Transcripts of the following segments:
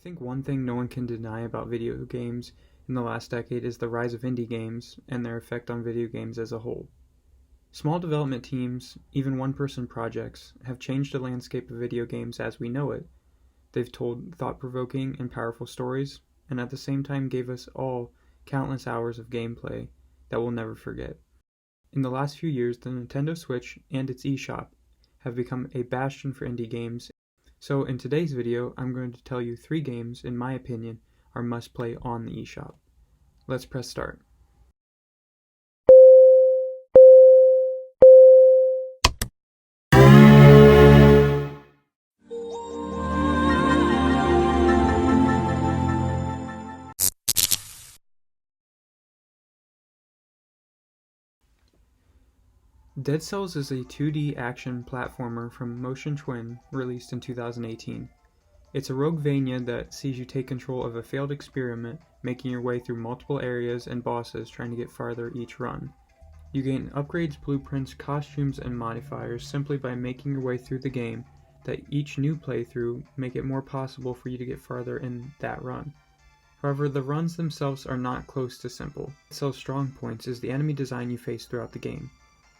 think one thing no one can deny about video games in the last decade is the rise of indie games and their effect on video games as a whole. Small development teams, even one-person projects, have changed the landscape of video games as we know it. They've told thought-provoking and powerful stories, and at the same time gave us all countless hours of gameplay that we'll never forget. In the last few years, the Nintendo Switch and its eShop have become a bastion for indie games. So in today's video, I'm going to tell you 3 games, in my opinion, are must-play on the eShop. Let's press start. Dead Cells is a 2D action platformer from Motion Twin, released in 2018. It's a Roguevania that sees you take control of a failed experiment, making your way through multiple areas and bosses trying to get farther each run. You gain upgrades, blueprints, costumes, and modifiers simply by making your way through the game, that each new playthrough make it more possible for you to get farther in that run. However, the runs themselves are not close to simple. Dead Cells' strong points is the enemy design you face throughout the game.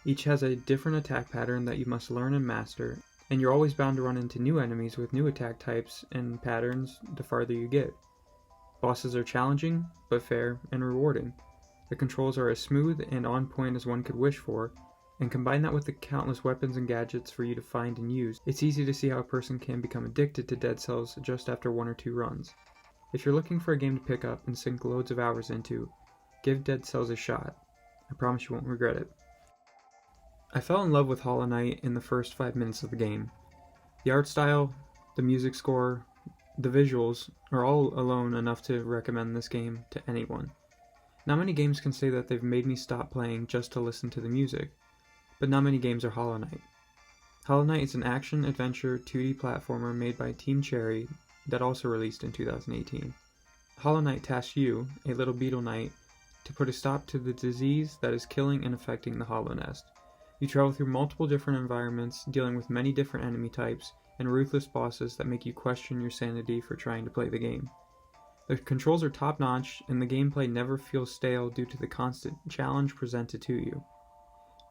Each has a different attack pattern that you must learn and master, and you're always bound to run into new enemies with new attack types and patterns the farther you get. Bosses are challenging, but fair and rewarding. The controls are as smooth and on point as one could wish for, and combine that with the countless weapons and gadgets for you to find and use, it's easy to see how a person can become addicted to Dead Cells just after 1 or 2 runs. If you're looking for a game to pick up and sink loads of hours into, give Dead Cells a shot. I promise you won't regret it. I fell in love with Hollow Knight in the first 5 minutes of the game. The art style, the music score, the visuals are all alone enough to recommend this game to anyone. Not many games can say that they've made me stop playing just to listen to the music, but not many games are Hollow Knight. Hollow Knight is an action-adventure 2D platformer made by Team Cherry that also released in 2018. Hollow Knight tasks you, a little beetle knight, to put a stop to the disease that is killing and affecting the Hollow Nest. You travel through multiple different environments, dealing with many different enemy types and ruthless bosses that make you question your sanity for trying to play the game. The controls are top-notch, and the gameplay never feels stale due to the constant challenge presented to you.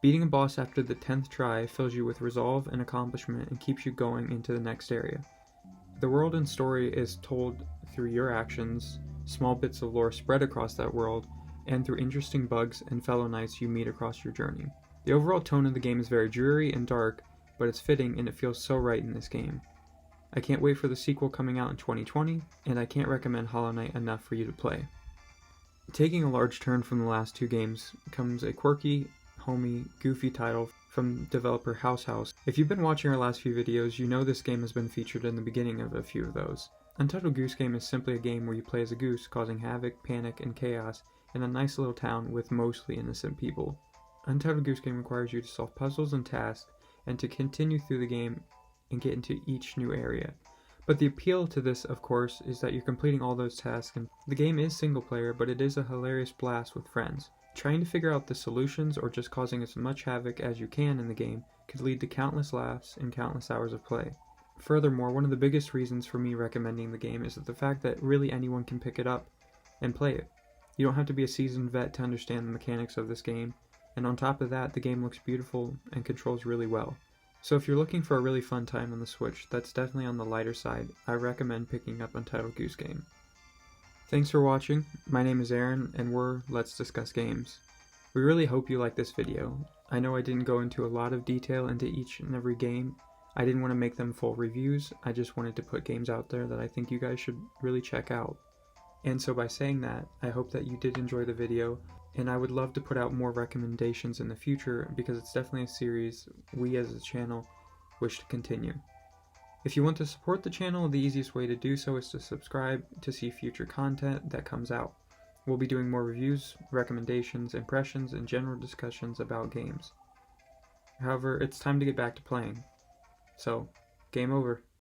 Beating a boss after the 10th try fills you with resolve and accomplishment and keeps you going into the next area. The world and story is told through your actions, small bits of lore spread across that world, and through interesting bugs and fellow knights you meet across your journey. The overall tone of the game is very dreary and dark, but it's fitting and it feels so right in this game. I can't wait for the sequel coming out in 2020, and I can't recommend Hollow Knight enough for you to play. Taking a large turn from the last 2 games comes a quirky, homey, goofy title from developer House. If you've been watching our last few videos, you know this game has been featured in the beginning of a few of those. Untitled Goose Game is simply a game where you play as a goose, causing havoc, panic, and chaos in a nice little town with mostly innocent people. Untitled Goose Game requires you to solve puzzles and tasks, and to continue through the game and get into each new area. But the appeal to this, of course, is that you're completing all those tasks, and the game is single player, but it is a hilarious blast with friends. Trying to figure out the solutions or just causing as much havoc as you can in the game could lead to countless laughs and countless hours of play. Furthermore, one of the biggest reasons for me recommending the game is the fact that really anyone can pick it up and play it. You don't have to be a seasoned vet to understand the mechanics of this game, and on top of that, the game looks beautiful and controls really well. So if you're looking for a really fun time on the Switch that's definitely on the lighter side, I recommend picking up Untitled Goose Game. Thanks for watching. My name is Aaron, and we're Let's Discuss Games. We really hope you like this video. I know I didn't go into a lot of detail into each and every game. I didn't want to make them full reviews. I just wanted to put games out there that I think you guys should really check out. And so by saying that, I hope that you did enjoy the video, and I would love to put out more recommendations in the future because it's definitely a series we as a channel wish to continue. If you want to support the channel, the easiest way to do so is to subscribe to see future content that comes out. We'll be doing more reviews, recommendations, impressions, and general discussions about games. However, it's time to get back to playing. So, game over.